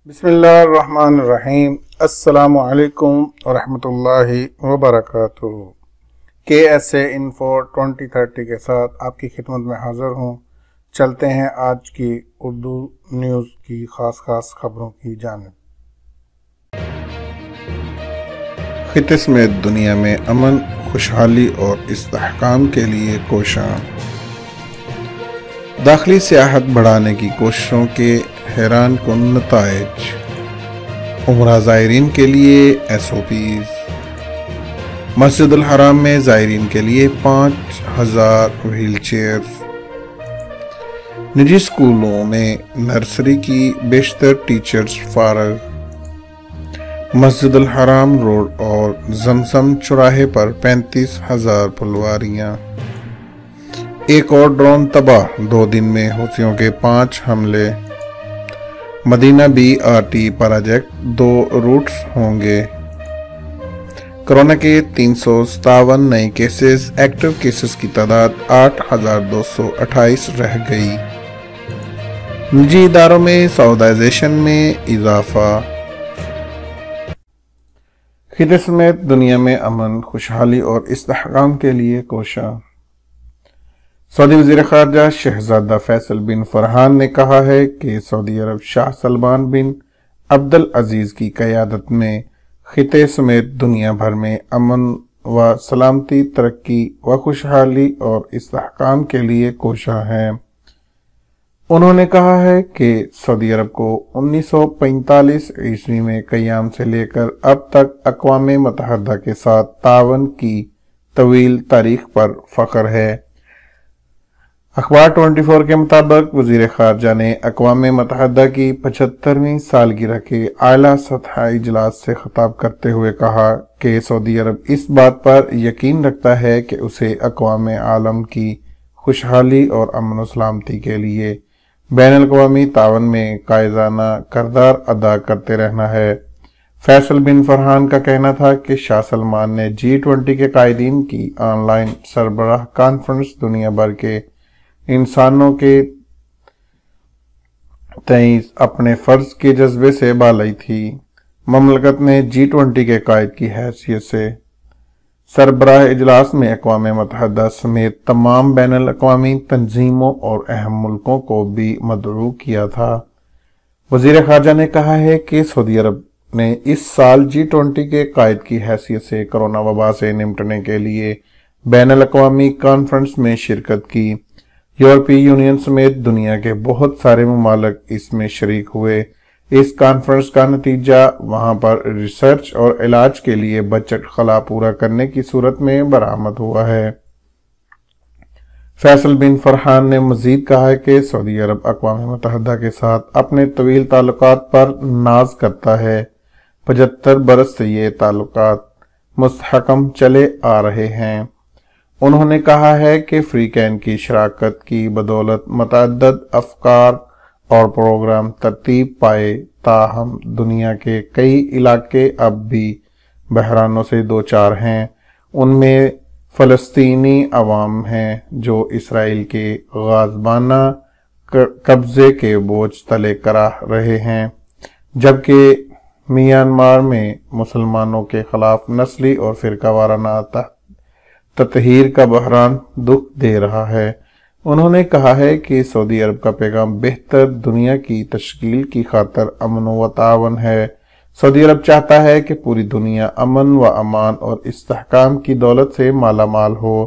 بسم اللہ الرحمن الرحیم۔ السلام علیکم ورحمۃ اللہ وبرکاتہ۔ KSA Info 2030 کے ساتھ آپ کی خدمت میں حاضر ہوں۔ چلتے ہیں آج کی اردو نیوز کی خاص خبروں کی جانب۔ خطے سمیت دنیا میں امن، خوشحالی اور استحکام کے لیے کوشاں۔ داخلی سیاحت بڑھانے کی کوششوں کے حیران کن نتائج۔ عمرہ زائرین کے لیے SOPs۔ مسجد الحرام میں زائرین کے لیے 5000 ویل چیئرز۔ نجی اسکولوں میں نرسری کی بیشتر ٹیچرز فارغ۔ مسجد الحرام روڈ اور زمزم چوراہے پر 35,000 پھلواریاں۔ ایک اور ڈرون تباہ، 2 دن میں حوثیوں کے 5 حملے۔ مدینہ BRT پروجیکٹ 2 روٹس ہوں گے۔ کرونا کے 357 نئے کیسز، ایکٹیو کیسز کی تعداد 8,228 رہ گئی۔ نجی اداروں میں سعودائزیشن میں اضافہ۔ خطے سمیت دنیا میں امن، خوشحالی اور استحکام کے لیے کوشاں۔ سعودی وزیر خارجہ شہزادہ فیصل بن فرحان نے کہا ہے کہ سعودی عرب شاہ سلمان بن عبدالعزیز کی قیادت میں خطے سمیت دنیا بھر میں امن و سلامتی، ترقی و خوشحالی اور استحکام کے لیے کوشاں ہے۔ انہوں نے کہا ہے کہ سعودی عرب کو 1945 عیسوی میں قیام سے لے کر اب تک اقوام متحدہ کے ساتھ تعاون کی طویل تاریخ پر فخر ہے۔ اخبار 24 کے مطابق وزیر خارجہ نے اقوام متحدہ کی 75ویں سالگرہ کے اعلیٰ سطحی اجلاس سے خطاب کرتے ہوئے کہا کہ سعودی عرب اس بات پر یقین رکھتا ہے کہ اسے اقوام عالم کی خوشحالی اور امن و سلامتی کے لیے بین الاقوامی تعاون میں قائدانہ کردار ادا کرتے رہنا ہے۔ فیصل بن فرحان کا کہنا تھا کہ شاہ سلمان نے G20 کے قائدین کی آن لائن سربراہ کانفرنس دنیا بھر کے انسانوں کے تئیں اپنے فرض کے جذبے سے بالائی تھی۔ مملکت نے G20 کے قائد کی حیثیت سے سربراہ اجلاس میں اقوام متحدہ سمیت تمام بین الاقوامی تنظیموں اور اہم ملکوں کو بھی مدعو کیا تھا۔ وزیر خارجہ نے کہا ہے کہ سعودی عرب نے اس سال G20 کے قائد کی حیثیت سے کرونا وبا سے نمٹنے کے لیے بین الاقوامی کانفرنس میں شرکت کی۔ یورپی یونین سمیت دنیا کے بہت سارے ممالک اس میں شریک ہوئے۔ اس کانفرنس کا نتیجہ وہاں پر ریسرچ اور علاج کے لیے بجٹ خلا پورا کرنے کی صورت میں برآمد ہوا ہے۔ فیصل بن فرحان نے مزید کہا ہے کہ سعودی عرب اقوام متحدہ کے ساتھ اپنے طویل تعلقات پر ناز کرتا ہے۔ 75 برس سے یہ تعلقات مستحکم چلے آ رہے ہیں۔ انہوں نے کہا ہے کہ فریقین کی شراکت کی بدولت متعدد افکار اور پروگرام ترتیب پائے، تاہم دنیا کے کئی علاقے اب بھی بحرانوں سے دوچار ہیں۔ ان میں فلسطینی عوام ہیں جو اسرائیل کے غاصبانہ قبضے کے بوجھ تلے کراہ رہے ہیں، جبکہ میانمار میں مسلمانوں کے خلاف نسلی اور فرقہ وارانہ تطہیر کا بحران دکھ دے رہا ہے۔ انہوں نے کہا ہے کہ سعودی عرب کا پیغام بہتر دنیا کی تشکیل کی خاطر امن و تعاون ہے۔ سعودی عرب چاہتا ہے کہ پوری دنیا امن و امان اور استحکام کی دولت سے مالا مال ہو۔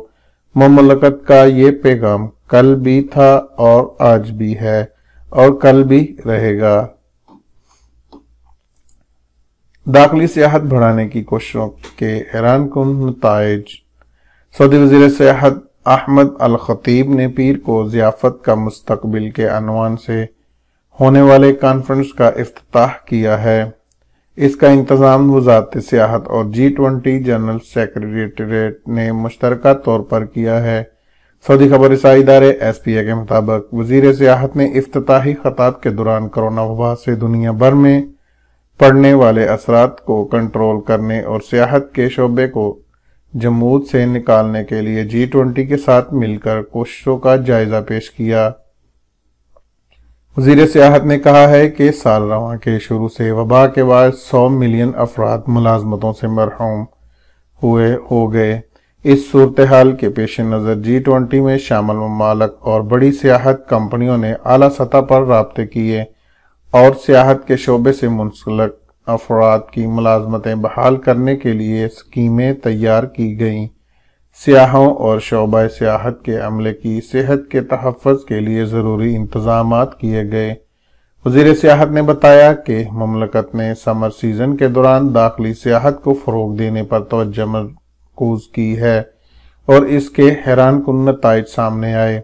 مملکت کا یہ پیغام کل بھی تھا اور آج بھی ہے اور کل بھی رہے گا۔ داخلی سیاحت بڑھانے کی کوششوں کے حیران کن نتائج۔ سعودی وزیر سیاحت احمد الخطیب نے پیر کو ضیافت کا مستقبل کے عنوان سے ہونے والے کانفرنس کا افتتاح کیا ہے۔ اس کا انتظام وزارت سیاحت اور G20 جنرل سیکریٹریٹ نے مشترکہ طور پر کیا ہے۔ سعودی خبر رسائی ادارے SPA کے مطابق وزیر سیاحت نے افتتاحی خطاب کے دوران کرونا وبا سے دنیا بھر میں پڑنے والے اثرات کو کنٹرول کرنے اور سیاحت کے شعبے کو جمود سے نکالنے کے لیے G20 کے ساتھ مل کر کوششوں کا جائزہ پیش کیا۔ وزیر سیاحت نے کہا ہے کہ سال رواں کے شروع سے وبا کے بعد 100 ملین افراد ملازمتوں سے محروم ہو گئے۔ اس صورتحال کے پیش نظر G20 میں شامل ممالک اور بڑی سیاحت کمپنیوں نے اعلیٰ سطح پر رابطے کیے اور سیاحت کے شعبے سے منسلک افراد کی ملازمتیں بحال کرنے کے لیے اسکیمیں تیار کی گئیں۔ سیاحوں اور شعبہ سیاحت کے عملے کی صحت کے تحفظ کے لیے ضروری انتظامات کیے گئے۔ وزیر سیاحت نے بتایا کہ مملکت نے سمر سیزن کے دوران داخلی سیاحت کو فروغ دینے پر توجہ مرکوز کی ہے اور اس کے حیران کن نتائج سامنے آئے۔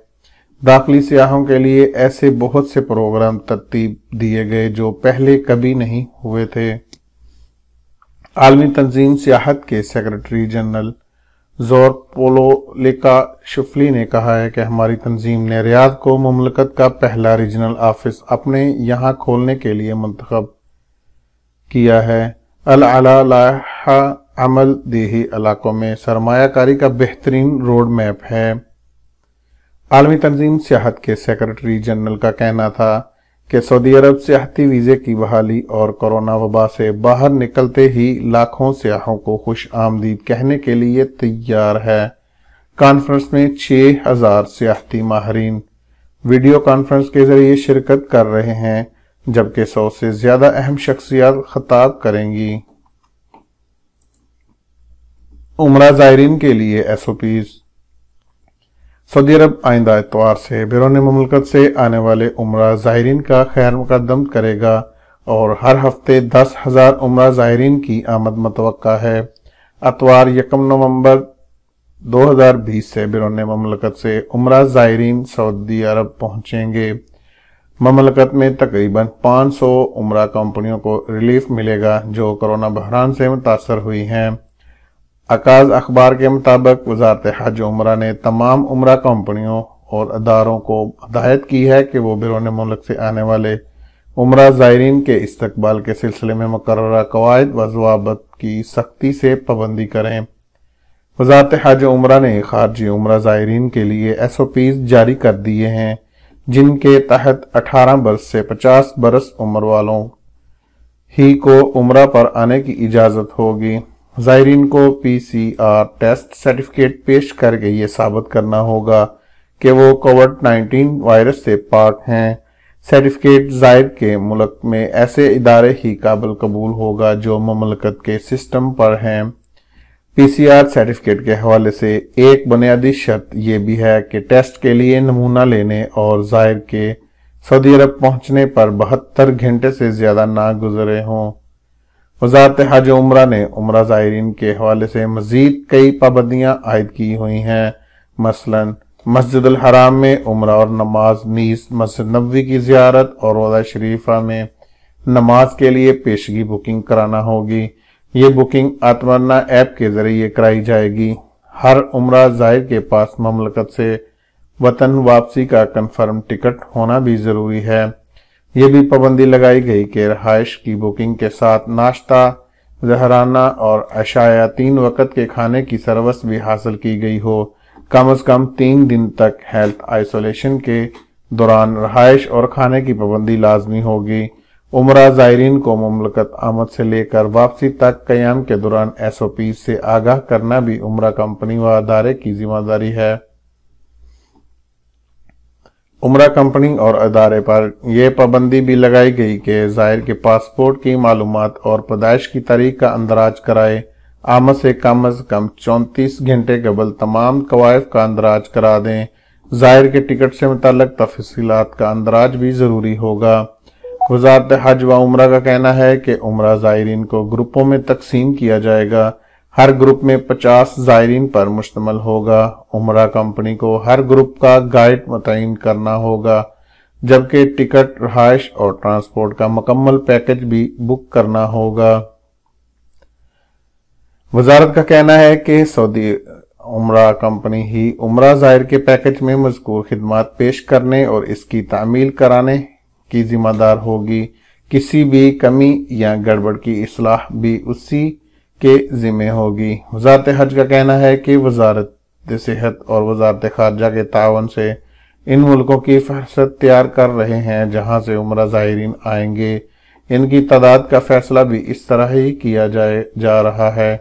داخلی سیاحوں کے لیے ایسے بہت سے پروگرام ترتیب دیے گئے جو پہلے کبھی نہیں ہوئے تھے۔ عالمی تنظیم سیاحت کے سیکرٹری جنرل زور پولولیکا شفلی نے کہا ہے کہ ہماری تنظیم نے ریاض کو مملکت کا پہلا ریجنل آفس اپنے یہاں کھولنے کے لیے منتخب کیا ہے۔ الاعلیٰ لائحہ عمل دیہی علاقوں میں سرمایہ کاری کا بہترین روڈ میپ ہے۔ عالمی تنظیم سیاحت کے سیکرٹری جنرل کا کہنا تھا کہ سعودی عرب سیاحتی ویزے کی بحالی اور کورونا وبا سے باہر نکلتے ہی لاکھوں سیاحوں کو خوش آمدید کہنے کے لیے تیار ہے۔ کانفرنس میں 6000 سیاحتی ماہرین ویڈیو کانفرنس کے ذریعے شرکت کر رہے ہیں، جبکہ 100 سے زیادہ اہم شخصیات خطاب کریں گی۔ عمرہ زائرین کے لیے SOPs۔ سعودی عرب آئندہ اتوار سے بیرون مملکت سے آنے والے عمرہ زائرین کا خیر مقدم کرے گا اور ہر ہفتے 10,000 عمرہ زائرین کی آمد متوقع ہے۔ اتوار 1 نومبر 2020 سے بیرون مملکت سے عمرہ زائرین سعودی عرب پہنچیں گے۔ مملکت میں تقریباً 500 عمرہ کمپنیوں کو ریلیف ملے گا جو کورونا بحران سے متاثر ہوئی ہیں۔ عکاظ اخبار کے مطابق وزارت حج عمرہ نے تمام عمرہ کمپنیوں اور اداروں کو ہدایت کی ہے کہ وہ بیرون ملک سے آنے والے عمرہ زائرین کے استقبال کے سلسلے میں مقررہ قواعد و ضوابط کی سختی سے پابندی کریں۔ وزارت حج عمرہ نے خارجی عمرہ زائرین کے لیے SOPs جاری کر دیے ہیں، جن کے تحت 18 برس سے 50 برس عمر والوں ہی کو عمرہ پر آنے کی اجازت ہوگی۔ زائرین کو PCR ٹیسٹ سرٹیفکیٹ پیش کر کے یہ ثابت کرنا ہوگا کہ وہ کووڈ-19 وائرس سے پاک ہیں۔ سرٹیفکیٹ زائر کے ملک میں ایسے ادارے ہی قابل قبول ہوگا جو مملکت کے سسٹم پر ہیں۔ PCR سرٹیفکیٹ کے حوالے سے ایک بنیادی شرط یہ بھی ہے کہ ٹیسٹ کے لیے نمونہ لینے اور زائر کے سعودی عرب پہنچنے پر 72 گھنٹے سے زیادہ نہ گزرے ہوں۔ وزارت حج عمرہ نے عمرہ زائرین کے حوالے سے مزید کئی پابندیاں عائد کی ہوئی ہیں، مثلا مسجد الحرام میں عمرہ اور نماز، نیز مسجد نبوی کی زیارت اور روضہ شریفہ میں نماز کے لیے پیشگی بکنگ کرانا ہوگی۔ یہ بکنگ آتمرنا ایپ کے ذریعے کرائی جائے گی۔ ہر عمرہ زائر کے پاس مملکت سے وطن واپسی کا کنفرم ٹکٹ ہونا بھی ضروری ہے۔ یہ بھی پابندی لگائی گئی کہ رہائش کی بکنگ کے ساتھ ناشتہ، ظہرانہ اور عشاء 3 وقت کے کھانے کی سروس بھی حاصل کی گئی ہو۔ کم از کم 3 دن تک ہیلتھ آئسولیشن کے دوران رہائش اور کھانے کی پابندی لازمی ہوگی۔ عمرہ زائرین کو مملکت آمد سے لے کر واپسی تک قیام کے دوران SOPs سے آگاہ کرنا بھی عمرہ کمپنی و ادارے کی ذمہ داری ہے۔ عمرہ کمپنی اور ادارے پر یہ پابندی بھی لگائی گئی کہ زائر کے پاسپورٹ کی معلومات اور پیدائش کی تاریخ کا اندراج کرائے۔ آمد سے کم از کم 34 گھنٹے قبل تمام کوائف کا اندراج کرا دیں۔ زائر کے ٹکٹ سے متعلق تفصیلات کا اندراج بھی ضروری ہوگا۔ وزارت حج و عمرہ کا کہنا ہے کہ عمرہ زائرین کو گروپوں میں تقسیم کیا جائے گا۔ ہر گروپ میں 50 زائرین پر مشتمل ہوگا۔ عمرہ کمپنی کو ہر گروپ کا گائیڈ متعین کرنا ہوگا، جبکہ ٹکٹ، رہائش اور ٹرانسپورٹ کا مکمل پیکج بھی بک کرنا ہوگا۔ وزارت کا کہنا ہے کہ سعودی عمرہ کمپنی ہی عمرہ زائر کے پیکج میں مذکور خدمات پیش کرنے اور اس کی تعمیل کرانے کی ذمہ دار ہوگی۔ کسی بھی کمی یا گڑبڑ کی اصلاح بھی اسی کے ذمہ ہوگی۔ وزارت حج کا کہنا ہے کہ وزارت صحت اور وزارت خارجہ کے تعاون سے ان ملکوں کی فہرست تیار کر رہے ہیں جہاں سے عمرہ زائرین آئیں گے۔ ان کی تعداد کا فیصلہ بھی اس طرح ہی کیا جا رہا ہے۔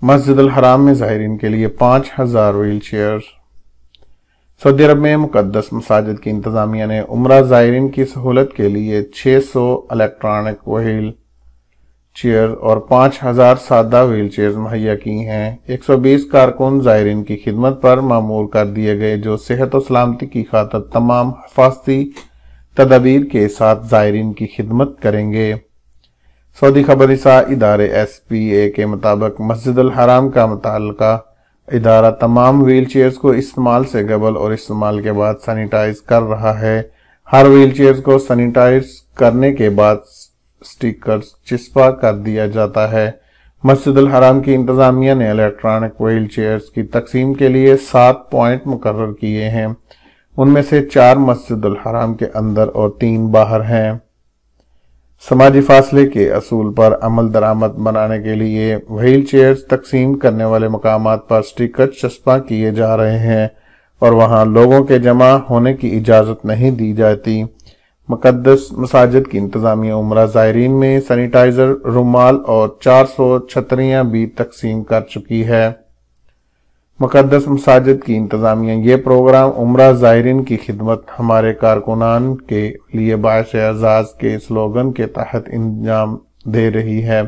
مسجد الحرام میں زائرین کے لیے 5000 ویل چیئر۔ سعودی عرب میں مقدس مساجد کی انتظامیہ نے عمرہ زائرین کی سہولت کے لیے 600 الیکٹرانک ویل چیئر اور 5000 سادہ ویل چیئرز مہیا کی ہیں۔ 120 کارکن زائرین کی خدمت پر معمور کر دیے گئے جو صحت و سلامتی کی خاطر تمام حفاظتی تدابیر کے ساتھ زائرین کی خدمت کریں گے۔ سعودی خبر رساں ادارے SPA کے مطابق مسجد الحرام کا متعلقہ ادارہ تمام ویل چیئرز کو استعمال سے قبل اور استعمال کے بعد سینیٹائز کر رہا ہے۔ ہر ویل چیئرز کو سینیٹائز کرنے کے بعد سٹیکرز چسپاں کر دیا جاتا ہے۔ مسجد الحرام کی انتظامیہ نے الیکٹرانک ویل چیئرز کی تقسیم کے لیے 7 پوائنٹ مقرر کیے ہیں۔ ان میں سے 4 مسجد الحرام کے اندر اور 3 باہر ہیں۔ سماجی فاصلے کے اصول پر عمل درآمد بنانے کے لیے ویل چیئرز تقسیم کرنے والے مقامات پر سٹیکر چسپاں کیے جا رہے ہیں اور وہاں لوگوں کے جمع ہونے کی اجازت نہیں دی جاتی۔ مقدس مساجد کی انتظامیہ عمرہ زائرین میں سینیٹائزر، رومال اور 400 چھتریاں بھی تقسیم کر چکی ہے۔ مقدس مساجد کی انتظامیہ یہ پروگرام عمرہ زائرین کی خدمت ہمارے کارکنان کے لیے باعث اعزاز کے سلوگن کے تحت انجام دے رہی ہے۔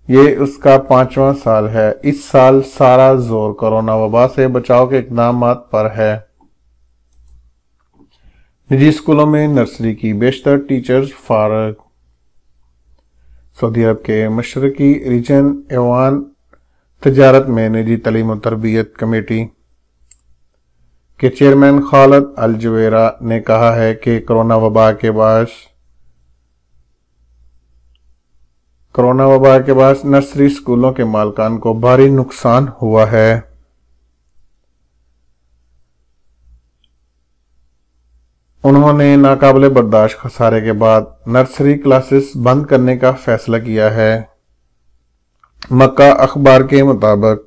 یہ اس کا 5واں سال ہے۔ اس سال سارا زور کورونا وبا سے بچاؤ کے اقدامات پر ہے۔ نجی اسکولوں میں نرسری کی بیشتر ٹیچرز فارغ۔ سعودی عرب کے مشرقی ریجن ایوان تجارت میں نجی تعلیم و تربیت کمیٹی کے چیئرمین خالد الجویرہ نے کہا ہے کہ کرونا وبا کے باعث نرسری اسکولوں کے مالکان کو بھاری نقصان ہوا ہے۔ انہوں نے ناقابل برداشت خسارے کے بعد نرسری کلاسز بند کرنے کا فیصلہ کیا ہے۔ مکہ اخبار کے مطابق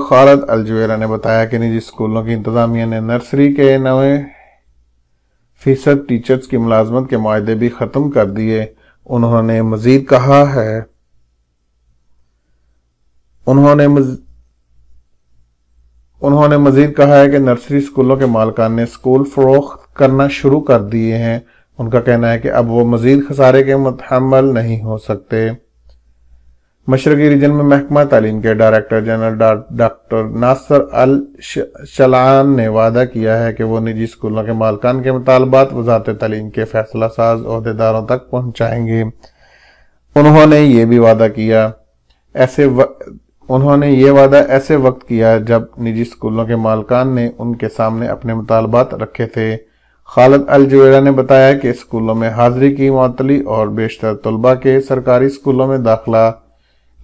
خالد الجویرہ نے بتایا کہ نجی اسکولوں کی انتظامیہ نے نرسری کے 90% ٹیچرز کی ملازمت کے معاہدے بھی ختم کر دیے۔ انہوں نے مزید کہا ہے کہ نرسری اسکولوں کے مالکان نے اسکول فروخت کرنا شروع کر دیے ہیں۔ ان کا کہنا ہے کہ اب وہ مزید خسارے کے متحمل نہیں ہو سکتے۔ مشرقی ریجن میں محکمہ تعلیم کے ڈائریکٹر جنرل ڈاکٹر ناصر الشلعان نے وعدہ کیا ہے کہ وہ نجی اسکولوں کے مالکان کے مطالبات وزارت تعلیم کے فیصلہ ساز عہدیداروں تک پہنچائیں گے۔ انہوں نے یہ وعدہ ایسے وقت کیا جب نجی اسکولوں کے مالکان نے ان کے سامنے اپنے مطالبات رکھے تھے۔ خالد الجویرہ نے بتایا کہ اسکولوں میں حاضری کی معطلی اور بیشتر طلبہ کے سرکاری اسکولوں میں داخلہ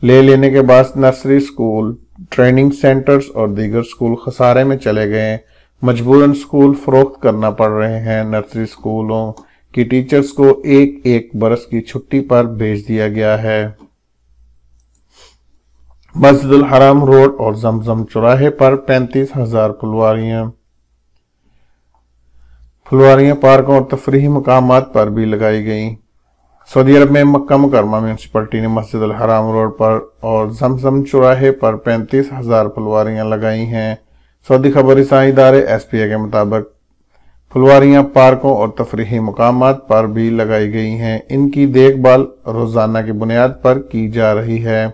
لے لینے کے بعد نرسری اسکول، ٹریننگ سینٹرز اور دیگر اسکول خسارے میں چلے گئے۔ مجبوراً اسکول فروخت کرنا پڑ رہے ہیں۔ نرسری اسکولوں کی ٹیچرز کو ایک برس کی چھٹی پر بھیج دیا گیا ہے۔ مسجد الحرام روڈ اور زمزم چوراہے پر 35,000 پھلواریاں پارکوں اور تفریحی مقامات پر بھی لگائی گئیں۔ سعودی عرب میں مکہ مکرمہ میونسپلٹی نے مسجد الحرام روڈ پر اور زمزم چوراہے پر 35,000 پھلواریاں لگائی ہیں۔ سعودی خبر رساں ادارے SPA کے مطابق پھلواریاں پارکوں اور تفریحی مقامات پر بھی لگائی گئی ہیں۔ ان کی دیکھ بھال روزانہ کی بنیاد پر کی جا رہی ہے۔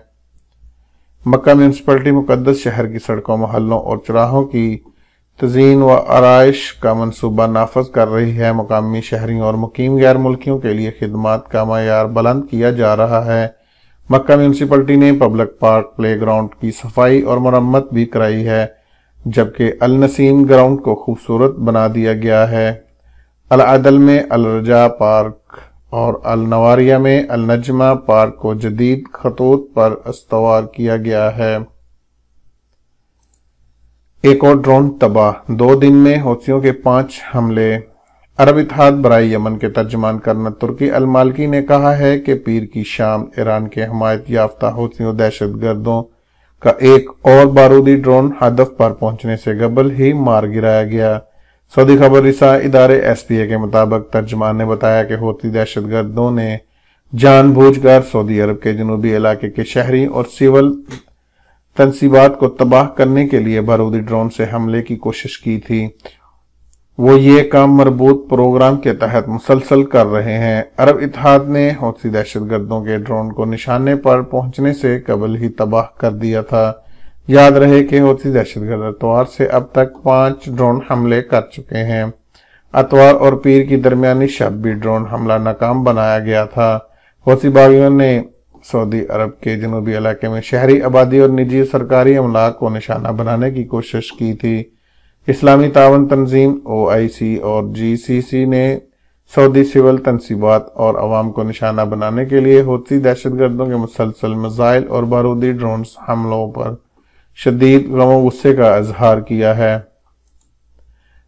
مکہ میونسپلٹی مقدس شہر کی سڑکوں، محلوں اور چوراہوں کی تزئین و آرائش کا منصوبہ نافذ کر رہی ہے۔ مقامی شہریوں اور مقیم غیر ملکیوں کے لیے خدمات کا معیار بلند کیا جا رہا ہے۔ مکہ میونسپلٹی نے پبلک پارک پلے گراؤنڈ کی صفائی اور مرمت بھی کرائی ہے، جبکہ النسیم گراؤنڈ کو خوبصورت بنا دیا گیا ہے۔ العدل میں الرجا پارک اور النواریہ میں النجمہ پارک کو جدید خطوط پر استوار کیا گیا ہے۔ ایک اور ڈرون تباہ، 2 دن میں حوثیوں کے 5 حملے۔ عرب اتحاد برائے یمن کے ترجمان کرنل ترکی المالکی نے کہا ہے کہ پیر کی شام ایران کے حمایت یافتہ حوثیوں دہشت گردوں کا ایک اور بارودی ڈرون ہدف پر پہنچنے سے قبل ہی مار گرایا گیا۔ سعودی خبر رساں ادارے SPA کے مطابق ترجمان نے بتایا کہ حوثی دہشت گردوں نے جان بوجھ کر سعودی عرب کے جنوبی علاقے کے شہری اور سول تنصیبات کو تباہ کرنے کے لیے بارودی ڈرون سے حملے کی کوشش کی تھی۔ وہ یہ کام مربوط پروگرام کے تحت مسلسل کر رہے ہیں۔ عرب اتحاد نے حوثی دہشت گردوں کے ڈرون کو نشانے پر پہنچنے سے قبل ہی تباہ کر دیا تھا۔ یاد رہے کہ حوثی دہشت گرد اتوار سے اب تک 5 ڈرون حملے کر چکے ہیں۔ اتوار اور پیر کی درمیانی شب بھی ڈرون حملہ ناکام بنایا گیا تھا۔ حوثی باغیوں نے سعودی عرب کے جنوبی علاقے میں شہری آبادی اور نجی سرکاری املاک کو نشانہ بنانے کی کوشش کی تھی۔ اسلامی تعاون تنظیم OIC اور GCC نے سعودی سول تنصیبات اور عوام کو نشانہ بنانے کے لیے حوثی دہشت گردوں کے مسلسل میزائل اور بارودی ڈرونز حملوں پر شدید غم و غصے کا اظہار کیا ہے۔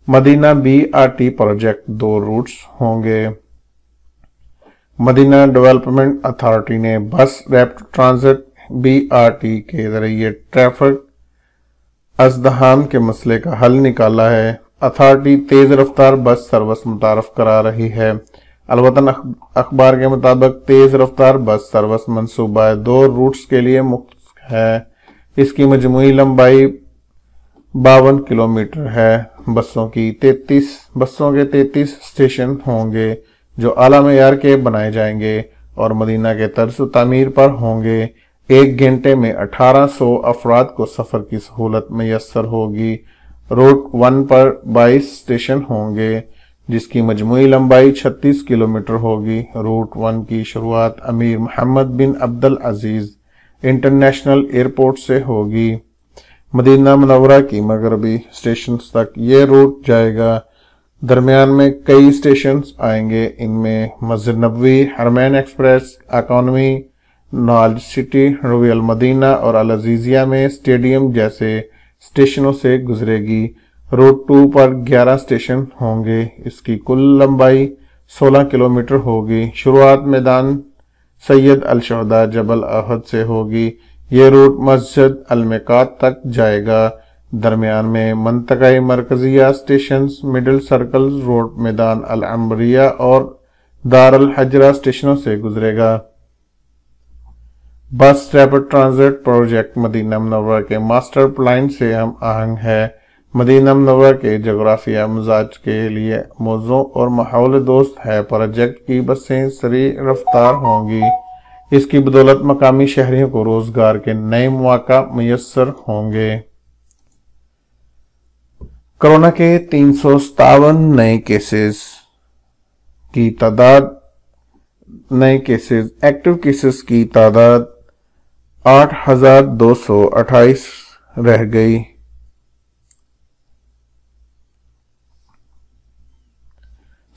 مدینہ BRT پروجیکٹ 2 روٹس ہوں گے۔ مدینہ ڈیولپمنٹ اتھارٹی نے بس ریپڈ ٹرانزٹ BRT کے ذریعے ٹریفک ازدحام کے مسئلے کا حل نکالا ہے۔ اتھارٹی تیز رفتار بس سروس متعارف کرا رہی ہے۔ الوطن اخبار کے مطابق تیز رفتار بس سروس منصوبہ 2 روٹس کے لیے مختص ہے۔ اس کی مجموعی لمبائی 52 کلومیٹر ہے۔ بسوں کے 33 اسٹیشن ہوں گے جو اعلیٰ معیار کے بنائے جائیں گے اور مدینہ کے طرز تعمیر پر ہوں گے۔ 1 گھنٹے میں 1800 افراد کو سفر کی سہولت میسر ہوگی۔ روٹ 1 پر 22 اسٹیشن ہوں گے جس کی مجموعی لمبائی 36 کلومیٹر ہوگی۔ روٹ 1 کی شروعات امیر محمد بن عبدالعزیز انٹرنیشنل ایئرپورٹ سے ہوگی۔ مدینہ منورہ کی مغربی اسٹیشنز تک یہ روٹ جائے گا۔ درمیان میں کئی اسٹیشنز آئیں گے۔ ان میں Masjid Nabawi, Haramain express, economy, knowledge city, رویل مدینہ اور العزیزیہ میں اسٹیڈیم جیسے اسٹیشنوں سے گزرے گی۔ روٹ 2 پر 11 اسٹیشن ہوں گے۔ اس کی کل لمبائی 16 کلومیٹر ہوگی۔ شروعات میدان سید الشہداء جبل احد سے ہوگی۔ یہ روٹ مسجد المقات تک جائے گا۔ درمیان میں منطقہ مرکزیہ اسٹیشنز، مڈل سرکل روڈ، میدان العنبریہ اور دار الحجرہ اسٹیشنوں سے گزرے گا۔ بس ریپڈ ٹرانزٹ پروجیکٹ مدینہ منورہ کے ماسٹر پلان سے ہم آہنگ ہے۔ مدینہ منورہ کے جغرافیہ مزاج کے لیے موزوں اور ماحول دوست ہے۔ پروجیکٹ کی بسیں سریع رفتار ہوں گی۔ اس کی بدولت مقامی شہریوں کو روزگار کے نئے مواقع میسر ہوں گے۔ کورونا کے 357 نئے ایکٹیو کیسز کی تعداد 8,228 رہ گئی۔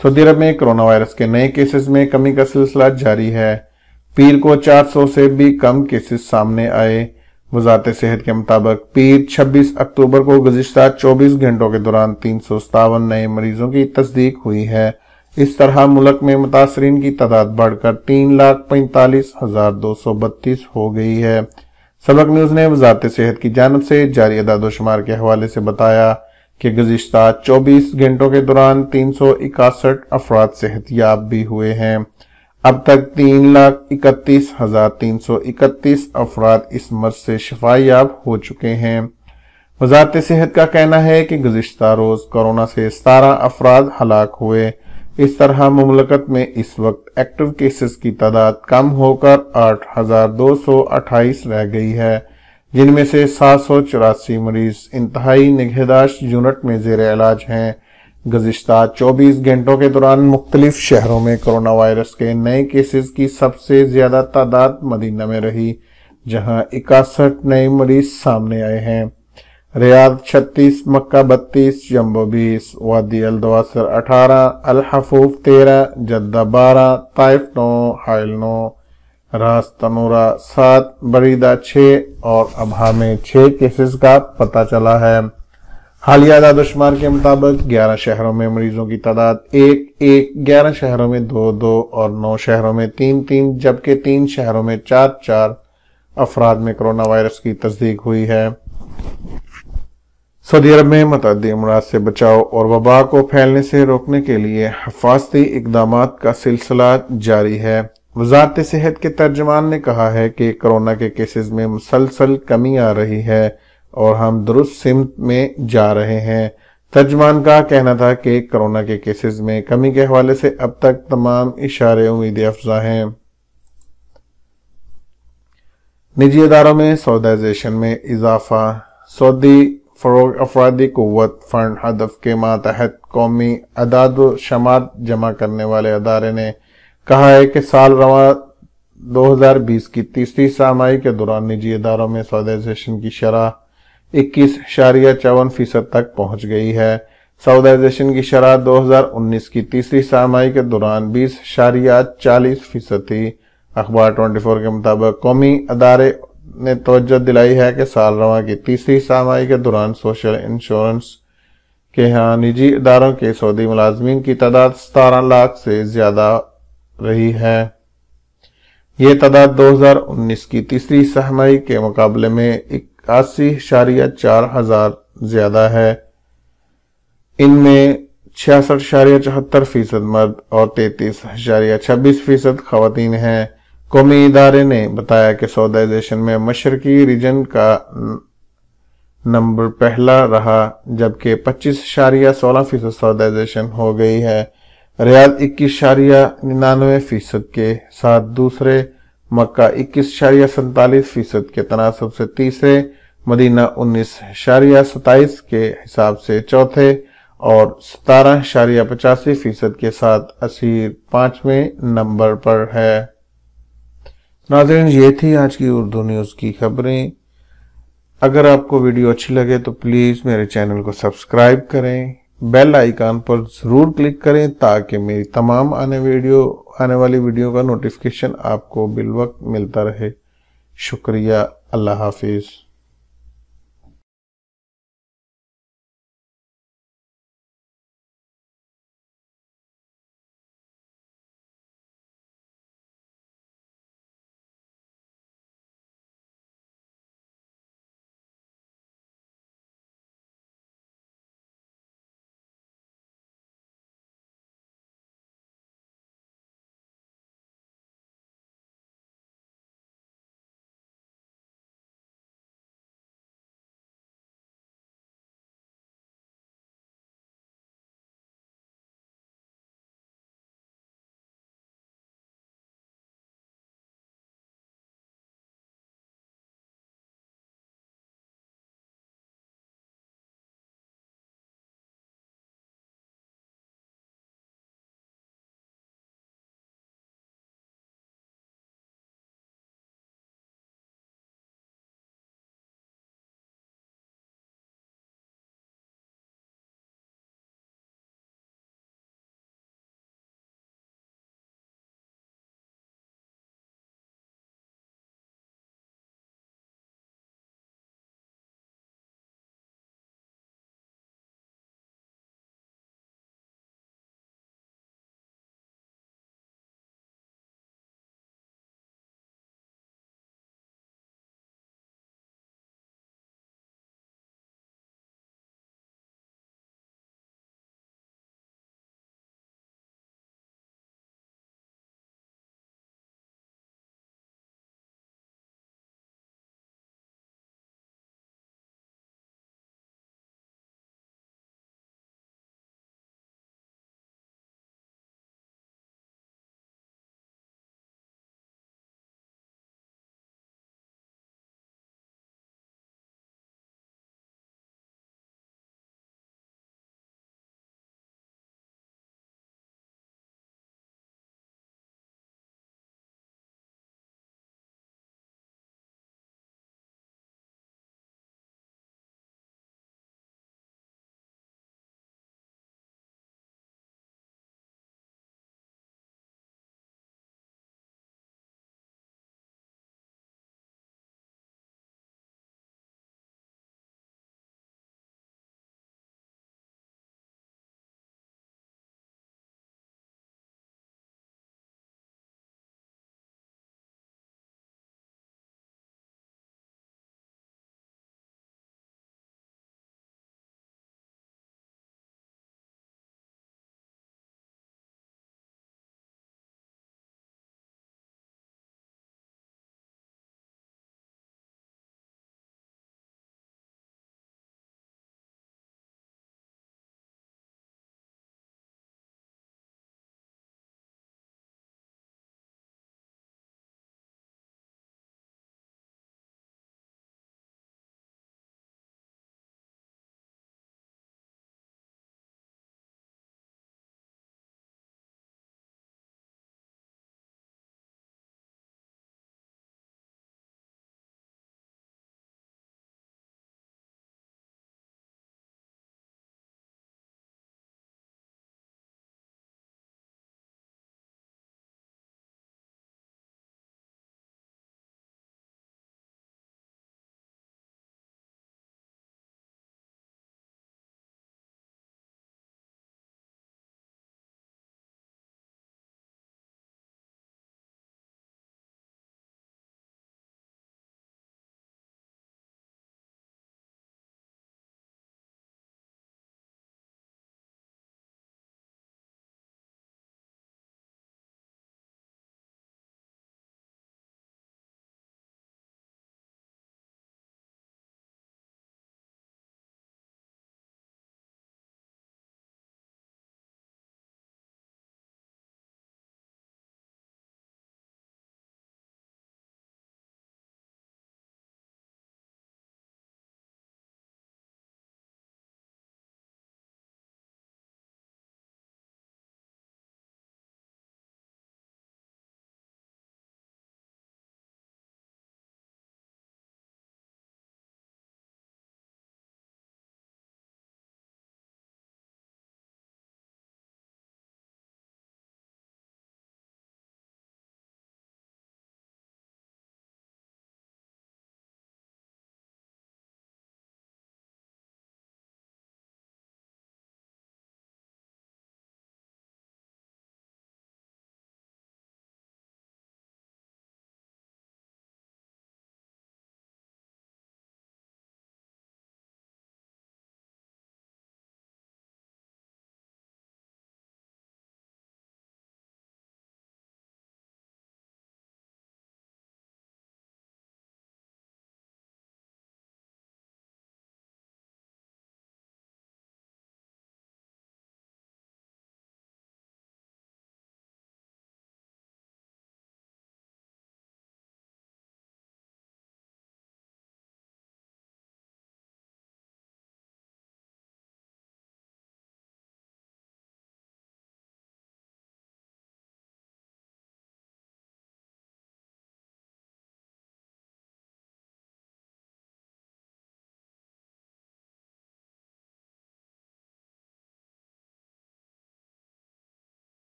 سعودی عرب میں کرونا وائرس کے نئے کیسز میں کمی کا سلسلہ جاری ہے۔ پیر کو 400 سے بھی کم کیسز سامنے آئے۔ وزارت صحت کے مطابق پیر 26 اکتوبر کو گزشتہ 24 گھنٹوں کے دوران 357 نئے مریضوں کی تصدیق ہوئی ہے۔ اس طرح ملک میں متاثرین کی تعداد بڑھ کر 3,45,232 ہو گئی ہے۔ سبق نیوز نے وزارت صحت کی جانب سے جاری اعداد و شمار کے حوالے سے بتایا کہ گزشتہ 24 گھنٹوں کے دوران 361 افراد صحت یاب بھی ہوئے ہیں۔ اب تک 3,31,331 افراد اس مرض سے شفا یاب ہو چکے ہیں۔ وزارت صحت کا کہنا ہے کہ گزشتہ روز کورونا سے 17 افراد ہلاک ہوئے۔ اس طرح مملکت میں اس وقت ایکٹیو کیسز کی تعداد کم ہو کر 8,228 رہ گئی ہے، جن میں سے 784 مریض انتہائی نگہداشت یونٹ میں زیر علاج ہیں۔ گزشتہ 24 گھنٹوں کے دوران مختلف شہروں میں کرونا وائرس کے نئے کیسز کی سب سے زیادہ تعداد مدینہ میں رہی، جہاں 61 نئے مریض سامنے آئے ہیں۔ ریاض 36، مکہ 32، جمبو 20، وادی الدواسر 18، الحفوف 13، جدہ 12، طائف 9، حائل 9، راس تنورہ 7، بریدہ 6 اور ابہا میں 6 کیسز کا پتہ چلا ہے۔ حالیہ اعداد و شمار کے مطابق 11 شہروں میں مریضوں کی تعداد 11 شہروں میں 2 اور 9 شہروں میں 3 جبکہ 3 شہروں میں 4 افراد میں کرونا وائرس کی تصدیق ہوئی ہے۔ سعودی عرب میں متعدی امراض سے بچاؤ اور وبا کو پھیلنے سے روکنے کے لیے حفاظتی اقدامات کا سلسلہ جاری ہے۔ وزارت صحت کے ترجمان نے کہا ہے کہ کرونا کے کیسز میں مسلسل کمی آ رہی ہے اور ہم درست سمت میں جا رہے ہیں۔ ترجمان کا کہنا تھا کہ کرونا کے کیسز میں کمی کے حوالے سے اب تک تمام اشارے امید افزا ہیں۔ نجی اداروں میں سعودائزیشن میں اضافہ۔ سعودی فروغ افرادی قوت فنڈ ہدف کے ماتحت قومی اعداد و شمار جمع کرنے والے ادارے نے کہا ہے کہ سال رواں 2020 کی تیسری سہ ماہی کے دوران نجی اداروں میں سعودائزیشن کی شرح 21.54% تک پہنچ گئی ہے۔ سعودائزیشن کی شرح 2019 کی تیسری سہ ماہی کے دوران 20.40% تھی۔ اخبار 24 کے مطابق قومی ادارے نے توجہ دلائی ہے کہ سال رواں کی تیسری سہ ماہی کے دوران سوشل انشورنس کے ہاں نجی اداروں کے سعودی ملازمین کی تعداد 17 لاکھ سے زیادہ رہی ہے۔ یہ تعداد 2019 کی تیسری سہ ماہی کے مقابلے میں 81.4 ہزار زیادہ ہے۔ ان میں 66.74% مرد اور 33.26% خواتین ہیں۔ قومی ادارے نے بتایا کہ سعودائزیشن میں مشرقی ریجن کا نمبر پہلا رہا جبکہ 25.16% سعودائزیشن ہو گئی ہے۔ ریاض 21.99% کے ساتھ دوسرے، مکہ 21.47% کے تناسب سے تیسرے، مدینہ 19.27% کے حساب سے چوتھے اور 17.85% کے ساتھ اسیر 5ویں نمبر پر ہے۔ ناظرین، یہ تھی آج کی اردو نیوز کی خبریں۔ اگر آپ کو ویڈیو اچھی لگے تو پلیز میرے چینل کو سبسکرائب کریں، بیل آئیکن پر ضرور کلک کریں تاکہ میری تمام آنے والی ویڈیو کا نوٹیفیکیشن آپ کو بالوقت ملتا رہے۔ شکریہ۔ اللہ حافظ۔